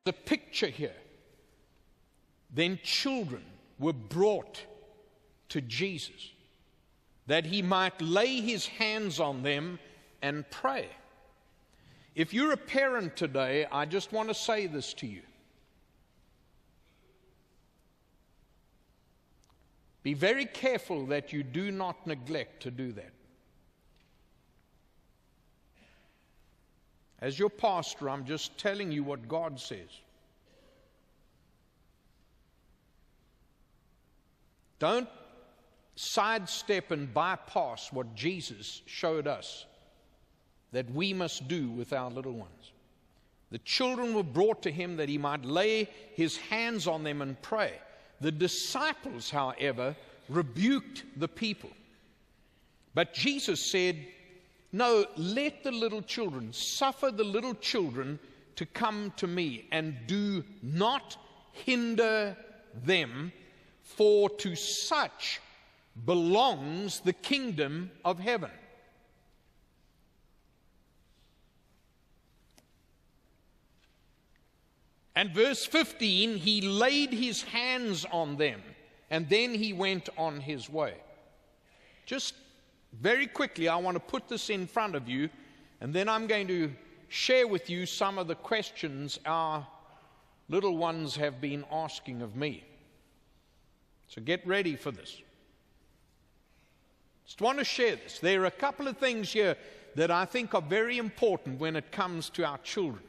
The picture here. Then children were brought to Jesus, that he might lay his hands on them and pray. If you're a parent today, I just want to say this to you. Be very careful that you do not neglect to do that. As your pastor, I'm just telling you what God says. Don't sidestep and bypass what Jesus showed us that we must do with our little ones. The children were brought to him that he might lay his hands on them and pray. The disciples, however, rebuked the people. But Jesus said, no, let the little children, suffer the little children to come to me, and do not hinder them, for to such belongs the kingdom of heaven. And verse 15, he laid his hands on them, and then he went on his way. Just very quickly, I want to put this in front of you, and then I'm going to share with you some of the questions our little ones have been asking of me. So get ready for this. Just want to share this. There are a couple of things here that I think are very important when it comes to our children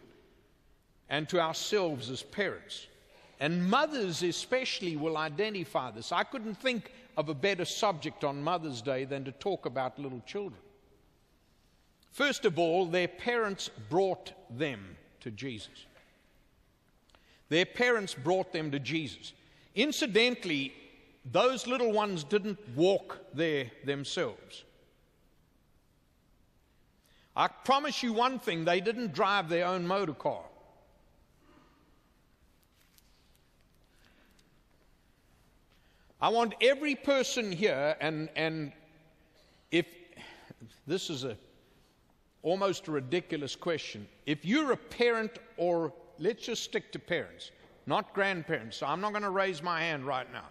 and to ourselves as parents. And mothers especially will identify this. I couldn't think of a better subject on Mother's Day than to talk about little children. First of all, their parents brought them to Jesus. Their parents brought them to Jesus. Incidentally, those little ones didn't walk there themselves. I promise you one thing, they didn't drive their own motor car. I want every person here, and if this is almost a ridiculous question, if you're a parent, or let's just stick to parents, not grandparents, so I'm not going to raise my hand right now.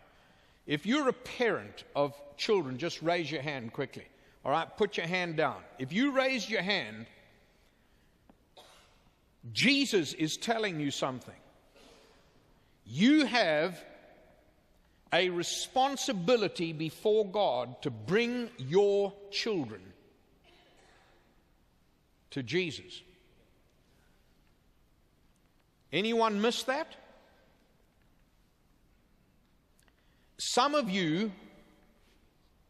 If you're a parent of children, just raise your hand quickly. All right, put your hand down. If you raise your hand, Jesus is telling you something. You have a responsibility before God to bring your children to Jesus. Anyone miss that? Some of you,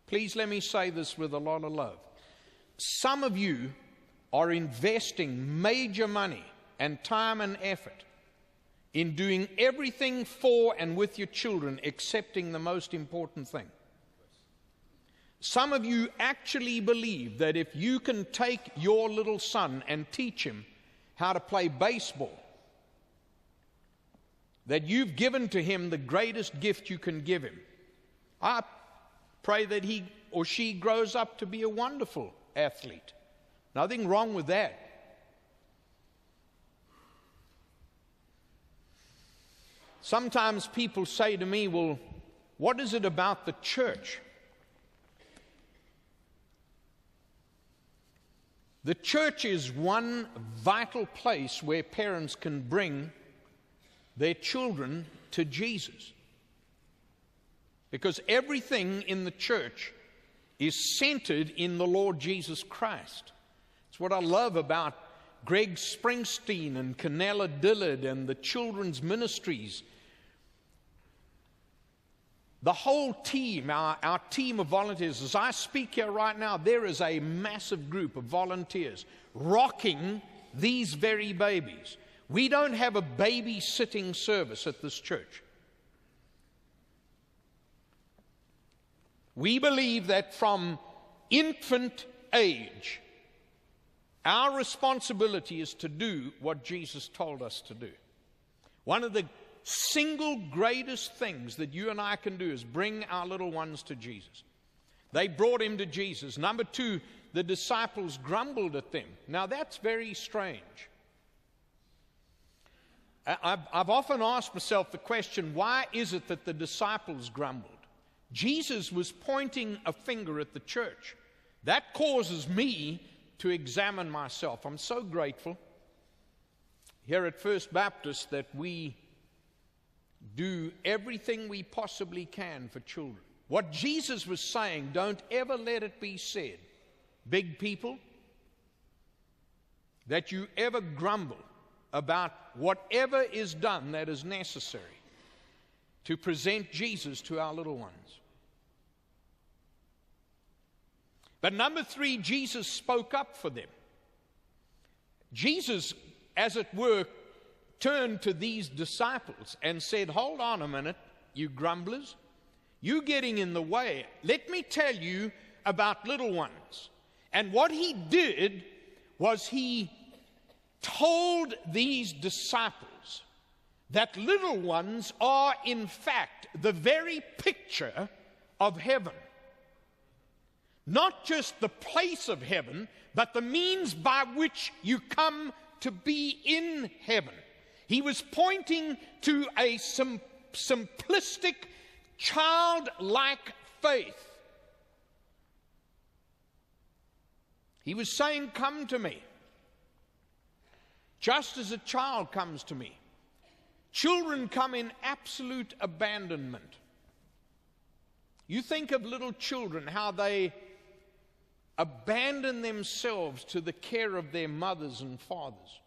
please let me say this with a lot of love. Some of you are investing major money and time and effort in doing everything for and with your children, excepting the most important thing. Some of you actually believe that if you can take your little son and teach him how to play baseball, that you've given to him the greatest gift you can give him. I pray that he or she grows up to be a wonderful athlete. Nothing wrong with that. Sometimes people say to me, well, what is it about the church? The church is one vital place where parents can bring their children to Jesus. Because everything in the church is centered in the Lord Jesus Christ. It's what I love about Greg Springsteen and Canella Dillard and the children's ministries. The whole team, our team of volunteers, as I speak here right now, there is a massive group of volunteers rocking these very babies. We don't have a babysitting service at this church. We believe that from infant age, our responsibility is to do what Jesus told us to do. One of the single greatest things that you and I can do is bring our little ones to Jesus. They brought him to Jesus. Number two, the disciples grumbled at them. Now that's very strange. I've often asked myself the question, why is it that the disciples grumbled? Jesus was pointing a finger at the church. That causes me to examine myself. I'm so grateful here at First Baptist that we do everything we possibly can for children. What Jesus was saying, don't ever let it be said, big people, that you ever grumble about whatever is done that is necessary to present Jesus to our little ones. But number 3, Jesus spoke up for them. Jesus, as it were, turned to these disciples and said, hold on a minute, you grumblers. You getting in the way. Let me tell you about little ones. And what he did was he told these disciples that little ones are in fact the very picture of heaven. Not just the place of heaven, but the means by which you come to be in heaven. He was pointing to a simplistic, childlike faith. He was saying, come to me, just as a child comes to me. Children come in absolute abandonment. You think of little children, how they abandon themselves to the care of their mothers and fathers.